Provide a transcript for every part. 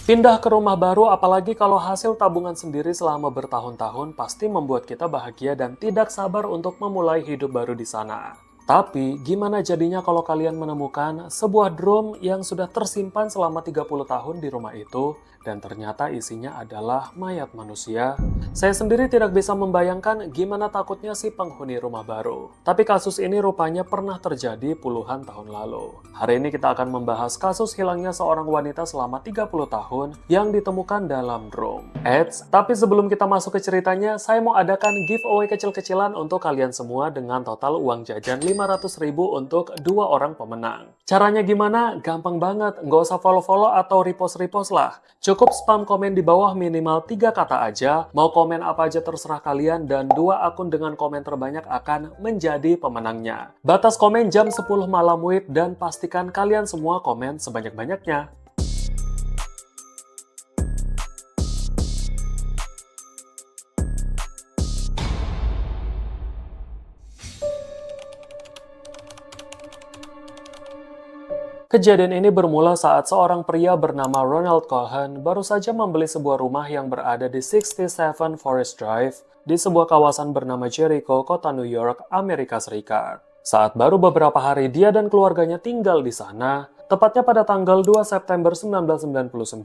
Pindah ke rumah baru, apalagi kalau hasil tabungan sendiri selama bertahun-tahun, pasti membuat kita bahagia dan tidak sabar untuk memulai hidup baru di sana. Tapi, gimana jadinya kalau kalian menemukan sebuah drum yang sudah tersimpan selama 30 tahun di rumah itu, dan ternyata isinya adalah mayat manusia? Saya sendiri tidak bisa membayangkan gimana takutnya si penghuni rumah baru. Tapi kasus ini rupanya pernah terjadi puluhan tahun lalu. Hari ini kita akan membahas kasus hilangnya seorang wanita selama 30 tahun yang ditemukan dalam drum. Tapi sebelum kita masuk ke ceritanya, saya mau adakan giveaway kecil-kecilan untuk kalian semua dengan total uang jajan 500.000 untuk 2 orang pemenang. Caranya gimana? Gampang banget, nggak usah follow-follow atau repost-repost lah. Cukup spam komen di bawah minimal 3 kata aja, mau komen apa aja terserah kalian, dan 2 akun dengan komen terbanyak akan menjadi pemenangnya. Batas komen jam 10 malam WIB dan pastikan kalian semua komen sebanyak-banyaknya. Kejadian ini bermula saat seorang pria bernama Ronald Cohen baru saja membeli sebuah rumah yang berada di 67 Forest Drive di sebuah kawasan bernama Jericho, kota New York, Amerika Serikat. Saat baru beberapa hari dia dan keluarganya tinggal di sana, tepatnya pada tanggal 2 September 1999,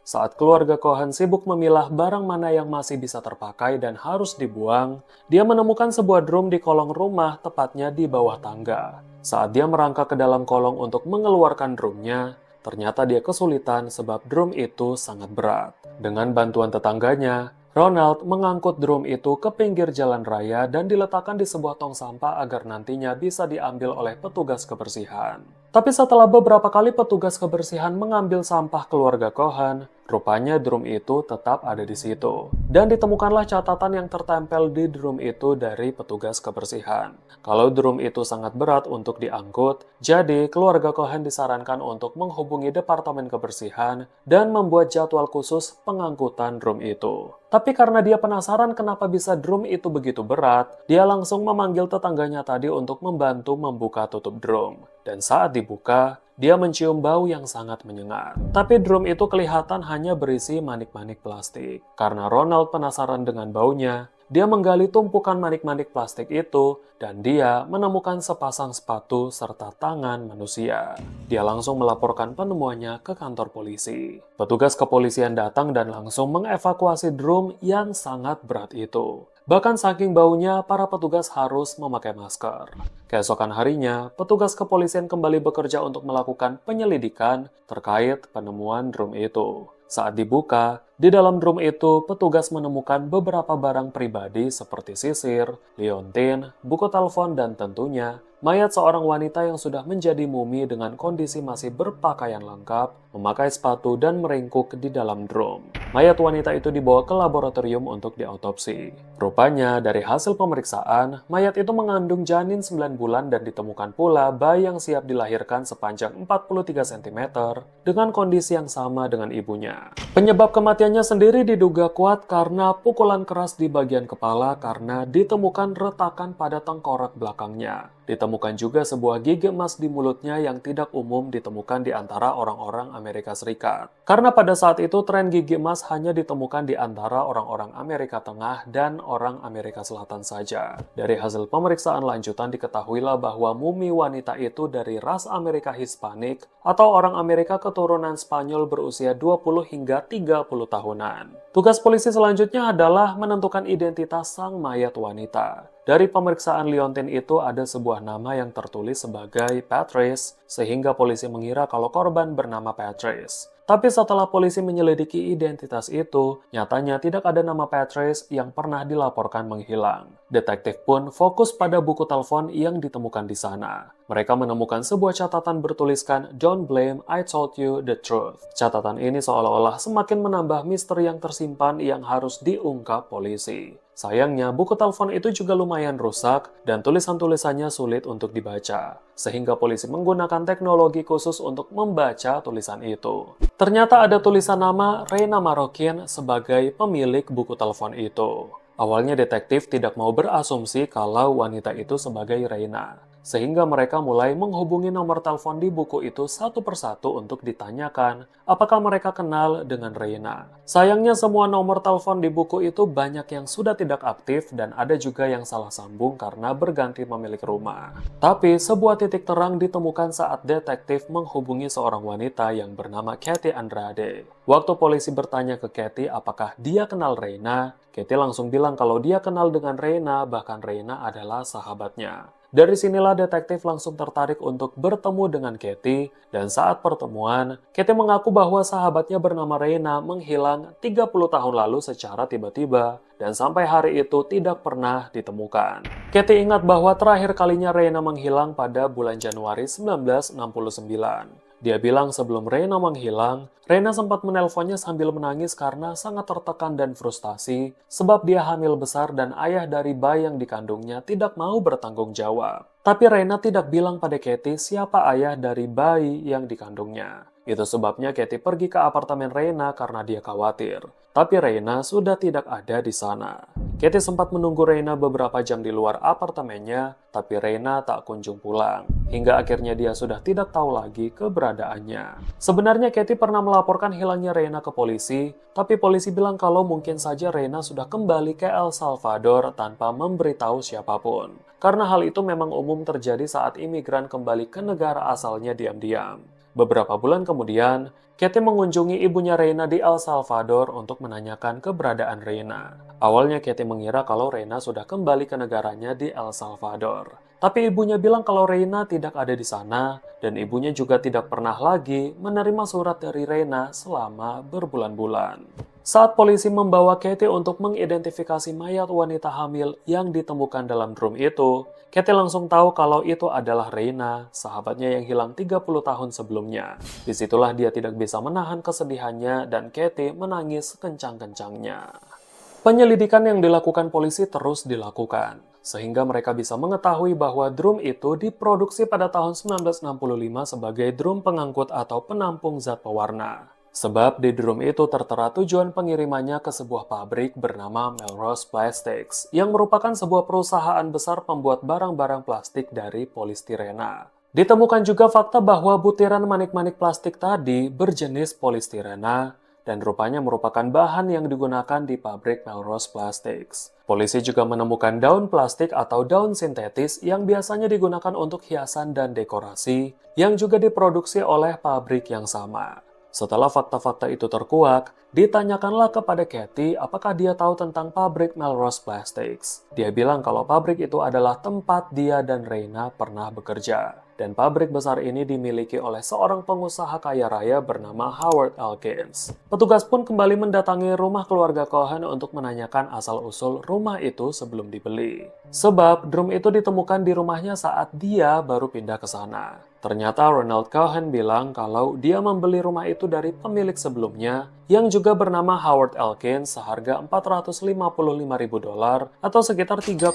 saat keluarga Cohen sibuk memilah barang mana yang masih bisa terpakai dan harus dibuang, dia menemukan sebuah drum di kolong rumah, tepatnya di bawah tangga. Saat dia merangkak ke dalam kolong untuk mengeluarkan drumnya, ternyata dia kesulitan sebab drum itu sangat berat. Dengan bantuan tetangganya, Ronald mengangkut drum itu ke pinggir jalan raya dan diletakkan di sebuah tong sampah agar nantinya bisa diambil oleh petugas kebersihan. Tapi setelah beberapa kali petugas kebersihan mengambil sampah keluarga Cohen, rupanya drum itu tetap ada di situ. Dan ditemukanlah catatan yang tertempel di drum itu dari petugas kebersihan. Kalau drum itu sangat berat untuk diangkut, jadi keluarga Cohen disarankan untuk menghubungi Departemen Kebersihan dan membuat jadwal khusus pengangkutan drum itu. Tapi karena dia penasaran kenapa bisa drum itu begitu berat, dia langsung memanggil tetangganya tadi untuk membantu membuka tutup drum. Dan saat dibuka, dia mencium bau yang sangat menyengat. Tapi drum itu kelihatan hanya berisi manik-manik plastik. Karena Ronald penasaran dengan baunya, dia menggali tumpukan manik-manik plastik itu dan dia menemukan sepasang sepatu serta tangan manusia. Dia langsung melaporkan penemuannya ke kantor polisi. Petugas kepolisian datang dan langsung mengevakuasi drum yang sangat berat itu. Bahkan saking baunya, para petugas harus memakai masker. Keesokan harinya, petugas kepolisian kembali bekerja untuk melakukan penyelidikan terkait penemuan drum itu. Saat dibuka, di dalam drum itu petugas menemukan beberapa barang pribadi seperti sisir, liontin, buku telepon, dan tentunya mayat seorang wanita yang sudah menjadi mumi dengan kondisi masih berpakaian lengkap, memakai sepatu, dan meringkuk di dalam drum. Mayat wanita itu dibawa ke laboratorium untuk diautopsi. Rupanya, dari hasil pemeriksaan, mayat itu mengandung janin 9 bulan dan ditemukan pula bayi yang siap dilahirkan sepanjang 43 cm dengan kondisi yang sama dengan ibunya. Penyebab kematiannya sendiri diduga kuat karena pukulan keras di bagian kepala karena ditemukan retakan pada tengkorak belakangnya. Ditemukan juga sebuah gigi emas di mulutnya yang tidak umum ditemukan di antara orang-orang Amerika Serikat. Karena pada saat itu tren gigi emas hanya ditemukan di antara orang-orang Amerika Tengah dan orang Amerika Selatan saja. Dari hasil pemeriksaan lanjutan diketahuilah bahwa mumi wanita itu dari ras Amerika Hispanik atau orang Amerika keturunan Spanyol berusia 20 hingga 30 tahunan. Tugas polisi selanjutnya adalah menentukan identitas sang mayat wanita. Dari pemeriksaan liontin itu ada sebuah nama yang tertulis sebagai Patrice, sehingga polisi mengira kalau korban bernama Patrice. Tapi setelah polisi menyelidiki identitas itu, nyatanya tidak ada nama Patrice yang pernah dilaporkan menghilang. Detektif pun fokus pada buku telepon yang ditemukan di sana. Mereka menemukan sebuah catatan bertuliskan, "Don't blame, I told you the truth." Catatan ini seolah-olah semakin menambah misteri yang tersimpan yang harus diungkap polisi. Sayangnya, buku telepon itu juga lumayan rusak dan tulisan-tulisannya sulit untuk dibaca, sehingga polisi menggunakan teknologi khusus untuk membaca tulisan itu. Ternyata ada tulisan nama Reina Marokin sebagai pemilik buku telepon itu. Awalnya detektif tidak mau berasumsi kalau wanita itu sebagai Reina. sehingga mereka mulai menghubungi nomor telepon di buku itu satu persatu untuk ditanyakan apakah mereka kenal dengan Reina. Sayangnya semua nomor telepon di buku itu banyak yang sudah tidak aktif dan ada juga yang salah sambung karena berganti pemilik rumah. Tapi sebuah titik terang ditemukan saat detektif menghubungi seorang wanita yang bernama Kathy Andrade. Waktu polisi bertanya ke Kathy apakah dia kenal Reina, Kathy langsung bilang kalau dia kenal dengan Reina, bahkan Reina adalah sahabatnya. Dari sinilah detektif langsung tertarik untuk bertemu dengan Kathy, dan saat pertemuan, Kathy mengaku bahwa sahabatnya bernama Reina menghilang 30 tahun lalu secara tiba-tiba, dan sampai hari itu tidak pernah ditemukan. Kathy ingat bahwa terakhir kalinya Reina menghilang pada bulan Januari 1969. Dia bilang sebelum Reina menghilang, Reina sempat menelponnya sambil menangis karena sangat tertekan dan frustasi sebab dia hamil besar dan ayah dari bayi yang dikandungnya tidak mau bertanggung jawab. Tapi Reina tidak bilang pada Kathy siapa ayah dari bayi yang dikandungnya. Itu sebabnya Kathy pergi ke apartemen Reina karena dia khawatir. Tapi Reina sudah tidak ada di sana. Kathy sempat menunggu Reina beberapa jam di luar apartemennya, tapi Reina tak kunjung pulang. Hingga akhirnya dia sudah tidak tahu lagi keberadaannya. Sebenarnya Kathy pernah melaporkan hilangnya Reina ke polisi, tapi polisi bilang kalau mungkin saja Reina sudah kembali ke El Salvador tanpa memberitahu siapapun. Karena hal itu memang umum terjadi saat imigran kembali ke negara asalnya diam-diam. Beberapa bulan kemudian, Kathy mengunjungi ibunya Reina di El Salvador untuk menanyakan keberadaan Reina. Awalnya Kathy mengira kalau Reina sudah kembali ke negaranya di El Salvador. Tapi ibunya bilang kalau Reina tidak ada di sana, dan ibunya juga tidak pernah lagi menerima surat dari Reina selama berbulan-bulan. Saat polisi membawa Kathy untuk mengidentifikasi mayat wanita hamil yang ditemukan dalam drum itu, Kathy langsung tahu kalau itu adalah Reina, sahabatnya yang hilang 30 tahun sebelumnya. Disitulah dia tidak bisa menahan kesedihannya dan Kathy menangis sekencang-kencangnya. Penyelidikan yang dilakukan polisi terus dilakukan, sehingga mereka bisa mengetahui bahwa drum itu diproduksi pada tahun 1965 sebagai drum pengangkut atau penampung zat pewarna. Sebab di drum itu tertera tujuan pengirimannya ke sebuah pabrik bernama Melrose Plastics, yang merupakan sebuah perusahaan besar pembuat barang-barang plastik dari polistirena. Ditemukan juga fakta bahwa butiran manik-manik plastik tadi berjenis polistirena, dan rupanya merupakan bahan yang digunakan di pabrik Melrose Plastics. Polisi juga menemukan daun plastik atau daun sintetis yang biasanya digunakan untuk hiasan dan dekorasi, yang juga diproduksi oleh pabrik yang sama. Setelah fakta-fakta itu terkuak, ditanyakanlah kepada Kathy apakah dia tahu tentang pabrik Melrose Plastics. Dia bilang kalau pabrik itu adalah tempat dia dan Reina pernah bekerja. Dan pabrik besar ini dimiliki oleh seorang pengusaha kaya raya bernama Howard Elkins. Petugas pun kembali mendatangi rumah keluarga Cohen untuk menanyakan asal-usul rumah itu sebelum dibeli. Sebab drum itu ditemukan di rumahnya saat dia baru pindah ke sana. Ternyata Ronald Cohen bilang kalau dia membeli rumah itu dari pemilik sebelumnya yang juga bernama Howard Elkins seharga $455.000 atau sekitar 3,5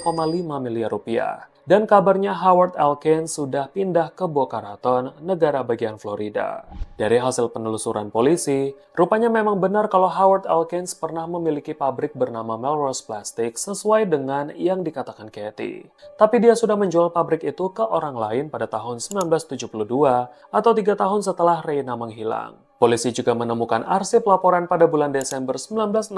miliar rupiah. Dan kabarnya Howard Elkins sudah pindah ke Boca Raton, negara bagian Florida. Dari hasil penelusuran polisi, rupanya memang benar kalau Howard Elkins pernah memiliki pabrik bernama Melrose Plastics sesuai dengan yang dikatakan Kathy. Tapi dia sudah menjual pabrik itu ke orang lain pada tahun 1972 atau 3 tahun setelah Reina menghilang. Polisi juga menemukan arsip laporan pada bulan Desember 1968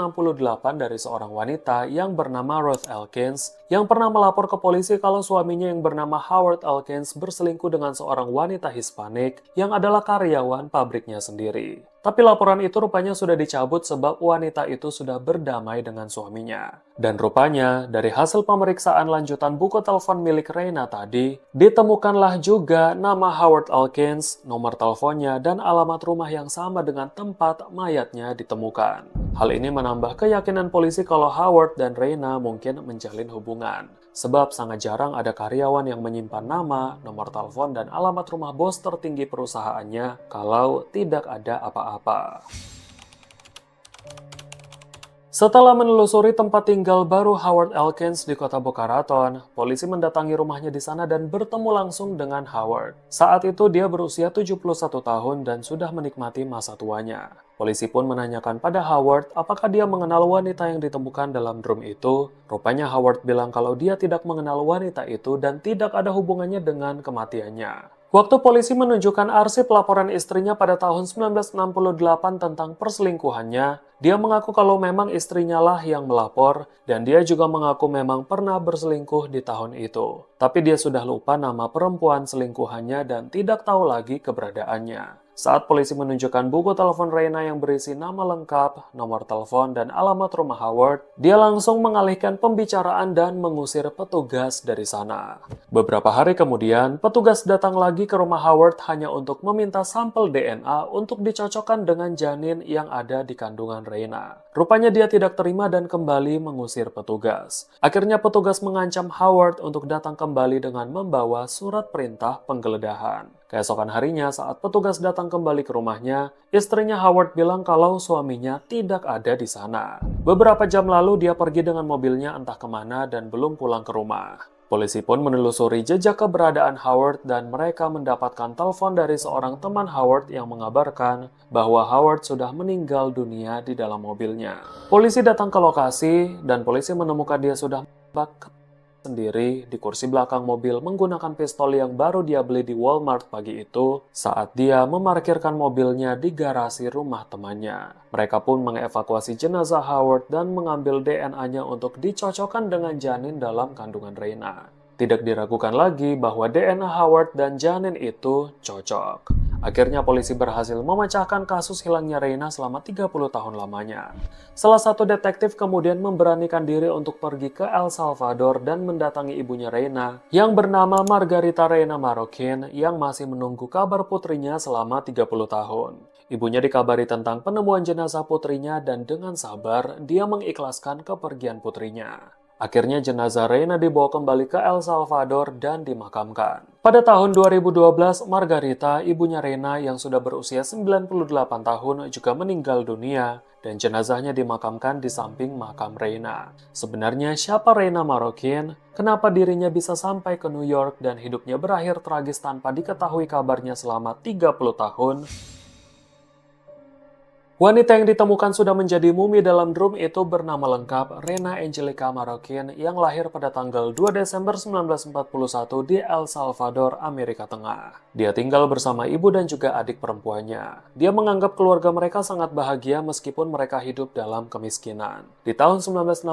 dari seorang wanita yang bernama Ruth Elkins yang pernah melapor ke polisi kalau suaminya yang bernama Howard Elkins berselingkuh dengan seorang wanita Hispanik yang adalah karyawan pabriknya sendiri. Tapi laporan itu rupanya sudah dicabut sebab wanita itu sudah berdamai dengan suaminya. Dan rupanya, dari hasil pemeriksaan lanjutan buku telepon milik Reina tadi, ditemukanlah juga nama Howard Elkins, nomor teleponnya, dan alamat rumah yang sama dengan tempat mayatnya ditemukan. Hal ini menambah keyakinan polisi kalau Howard dan Reina mungkin menjalin hubungan. Sebab sangat jarang ada karyawan yang menyimpan nama, nomor telepon, dan alamat rumah bos tertinggi perusahaannya kalau tidak ada apa-apa. Setelah menelusuri tempat tinggal baru Howard Elkins di kota Boca Raton, polisi mendatangi rumahnya di sana dan bertemu langsung dengan Howard. Saat itu dia berusia 71 tahun dan sudah menikmati masa tuanya. Polisi pun menanyakan pada Howard apakah dia mengenal wanita yang ditemukan dalam drum itu. Rupanya Howard bilang kalau dia tidak mengenal wanita itu dan tidak ada hubungannya dengan kematiannya. Waktu polisi menunjukkan arsip laporan istrinya pada tahun 1968 tentang perselingkuhannya, dia mengaku kalau memang istrinya lah yang melapor dan dia juga mengaku memang pernah berselingkuh di tahun itu. Tapi dia sudah lupa nama perempuan selingkuhannya dan tidak tahu lagi keberadaannya. Saat polisi menunjukkan buku telepon Reina yang berisi nama lengkap, nomor telepon, dan alamat rumah Howard, dia langsung mengalihkan pembicaraan dan mengusir petugas dari sana. Beberapa hari kemudian, petugas datang lagi ke rumah Howard hanya untuk meminta sampel DNA untuk dicocokkan dengan janin yang ada di kandungan Reina. Rupanya dia tidak terima dan kembali mengusir petugas. Akhirnya petugas mengancam Howard untuk datang kembali dengan membawa surat perintah penggeledahan. Keesokan harinya saat petugas datang kembali ke rumahnya, istrinya Howard bilang kalau suaminya tidak ada di sana. Beberapa jam lalu dia pergi dengan mobilnya entah kemana dan belum pulang ke rumah. Polisi pun menelusuri jejak keberadaan Howard dan mereka mendapatkan telepon dari seorang teman Howard yang mengabarkan bahwa Howard sudah meninggal dunia di dalam mobilnya. Polisi datang ke lokasi dan polisi menemukan dia sudah bakar sendiri di kursi belakang mobil menggunakan pistol yang baru dia beli di Walmart pagi itu saat dia memarkirkan mobilnya di garasi rumah temannya. Mereka pun mengevakuasi jenazah Howard dan mengambil DNA-nya untuk dicocokkan dengan janin dalam kandungan Reina. Tidak diragukan lagi bahwa DNA Howard dan janin itu cocok. Akhirnya polisi berhasil memecahkan kasus hilangnya Reina selama 30 tahun lamanya. Salah satu detektif kemudian memberanikan diri untuk pergi ke El Salvador dan mendatangi ibunya Reina yang bernama Margarita Reina Marroquin yang masih menunggu kabar putrinya selama 30 tahun. Ibunya dikabari tentang penemuan jenazah putrinya dan dengan sabar dia mengikhlaskan kepergian putrinya. Akhirnya jenazah Reina dibawa kembali ke El Salvador dan dimakamkan. Pada tahun 2012, Margarita, ibunya Reina yang sudah berusia 98 tahun juga meninggal dunia dan jenazahnya dimakamkan di samping makam Reina. Sebenarnya siapa Reina Marroquin? Kenapa dirinya bisa sampai ke New York dan hidupnya berakhir tragis tanpa diketahui kabarnya selama 30 tahun? Wanita yang ditemukan sudah menjadi mumi dalam drum itu bernama lengkap Reina Angelica Marroquin yang lahir pada tanggal 2 Desember 1941 di El Salvador, Amerika Tengah. Dia tinggal bersama ibu dan juga adik perempuannya. Dia menganggap keluarga mereka sangat bahagia meskipun mereka hidup dalam kemiskinan. Di tahun 1966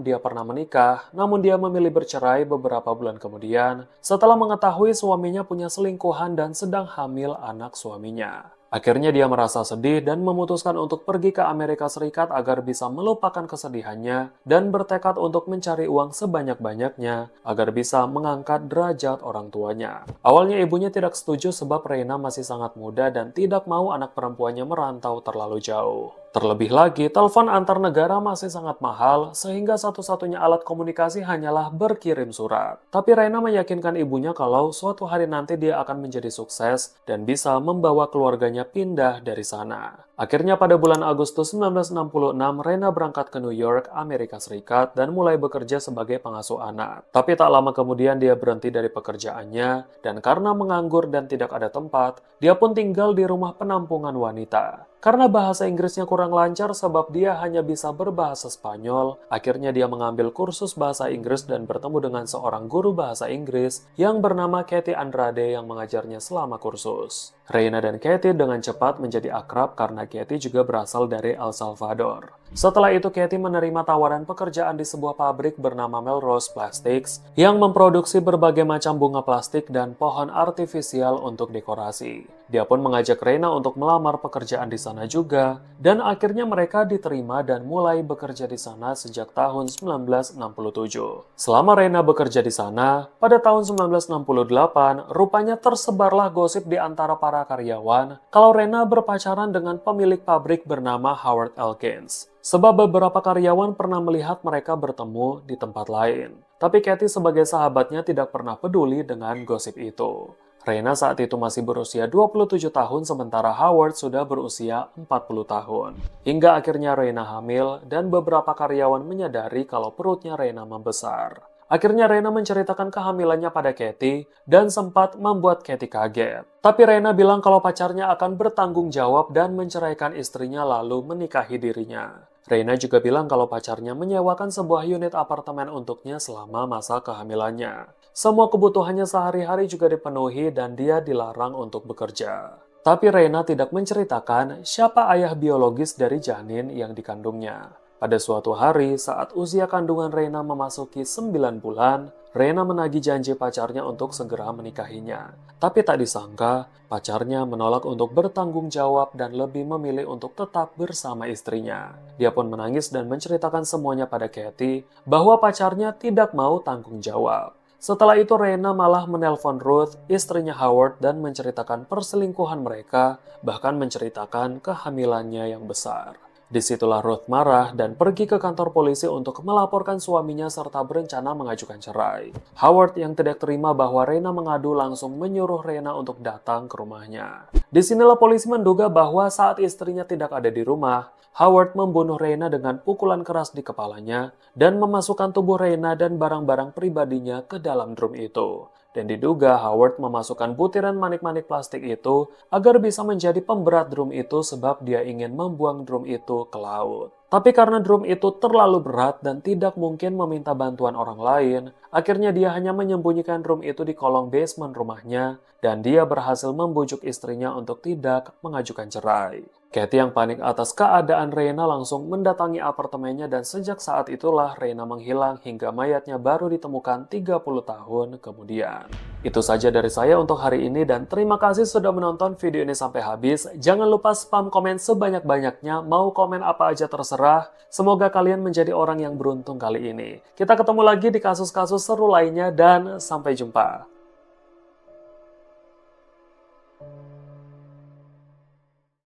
dia pernah menikah, namun dia memilih bercerai beberapa bulan kemudian setelah mengetahui suaminya punya selingkuhan dan sedang hamil anak suaminya. Akhirnya dia merasa sedih dan memutuskan untuk pergi ke Amerika Serikat agar bisa melupakan kesedihannya dan bertekad untuk mencari uang sebanyak-banyaknya agar bisa mengangkat derajat orang tuanya. Awalnya ibunya tidak setuju sebab Reina masih sangat muda dan tidak mau anak perempuannya merantau terlalu jauh. Terlebih lagi, telepon antar negara masih sangat mahal, sehingga satu-satunya alat komunikasi hanyalah berkirim surat. Tapi Reina meyakinkan ibunya kalau suatu hari nanti dia akan menjadi sukses dan bisa membawa keluarganya pindah dari sana. Akhirnya pada bulan Agustus 1966, Reina berangkat ke New York, Amerika Serikat, dan mulai bekerja sebagai pengasuh anak. Tapi tak lama kemudian dia berhenti dari pekerjaannya, dan karena menganggur dan tidak ada tempat, dia pun tinggal di rumah penampungan wanita. Karena bahasa Inggrisnya kurang lancar sebab dia hanya bisa berbahasa Spanyol, akhirnya dia mengambil kursus bahasa Inggris dan bertemu dengan seorang guru bahasa Inggris yang bernama Katie Andrade yang mengajarnya selama kursus. Reina dan Katie dengan cepat menjadi akrab karena Katie juga berasal dari El Salvador. Setelah itu Katie menerima tawaran pekerjaan di sebuah pabrik bernama Melrose Plastics yang memproduksi berbagai macam bunga plastik dan pohon artifisial untuk dekorasi. Dia pun mengajak Reina untuk melamar pekerjaan di sana juga, dan akhirnya mereka diterima dan mulai bekerja di sana sejak tahun 1967. Selama Reina bekerja di sana, pada tahun 1968, rupanya tersebarlah gosip di antara para karyawan kalau Reina berpacaran dengan pemilik pabrik bernama Howard Elkins. Sebab beberapa karyawan pernah melihat mereka bertemu di tempat lain. Tapi Katie sebagai sahabatnya tidak pernah peduli dengan gosip itu. Reina saat itu masih berusia 27 tahun sementara Howard sudah berusia 40 tahun. Hingga akhirnya Reina hamil dan beberapa karyawan menyadari kalau perutnya Reina membesar. Akhirnya Reina menceritakan kehamilannya pada Katie dan sempat membuat Katie kaget. Tapi Reina bilang kalau pacarnya akan bertanggung jawab dan menceraikan istrinya lalu menikahi dirinya. Reina juga bilang kalau pacarnya menyewakan sebuah unit apartemen untuknya selama masa kehamilannya. Semua kebutuhannya sehari-hari juga dipenuhi dan dia dilarang untuk bekerja. Tapi Reina tidak menceritakan siapa ayah biologis dari janin yang dikandungnya. Pada suatu hari, saat usia kandungan Reina memasuki 9 bulan, Reina menagih janji pacarnya untuk segera menikahinya. Tapi tak disangka, pacarnya menolak untuk bertanggung jawab dan lebih memilih untuk tetap bersama istrinya. Dia pun menangis dan menceritakan semuanya pada Katie bahwa pacarnya tidak mau tanggung jawab. Setelah itu Reina malah menelpon Ruth, istrinya Howard, dan menceritakan perselingkuhan mereka, bahkan menceritakan kehamilannya yang besar. Disitulah Ruth marah dan pergi ke kantor polisi untuk melaporkan suaminya serta berencana mengajukan cerai. Howard yang tidak terima bahwa Reina mengadu langsung menyuruh Reina untuk datang ke rumahnya. Disinilah polisi menduga bahwa saat istrinya tidak ada di rumah, Howard membunuh Reina dengan pukulan keras di kepalanya dan memasukkan tubuh Reina dan barang-barang pribadinya ke dalam drum itu. Dan diduga Howard memasukkan butiran manik-manik plastik itu agar bisa menjadi pemberat drum itu sebab dia ingin membuang drum itu ke laut. Tapi karena drum itu terlalu berat dan tidak mungkin meminta bantuan orang lain, akhirnya dia hanya menyembunyikan drum itu di kolong basement rumahnya dan dia berhasil membujuk istrinya untuk tidak mengajukan cerai. Katie yang panik atas keadaan Reina langsung mendatangi apartemennya dan sejak saat itulah Reina menghilang hingga mayatnya baru ditemukan 30 tahun kemudian. Itu saja dari saya untuk hari ini dan terima kasih sudah menonton video ini sampai habis. Jangan lupa spam komen sebanyak-banyaknya, mau komen apa aja terserah. Semoga kalian menjadi orang yang beruntung kali ini. Kita ketemu lagi di kasus-kasus seru lainnya dan sampai jumpa.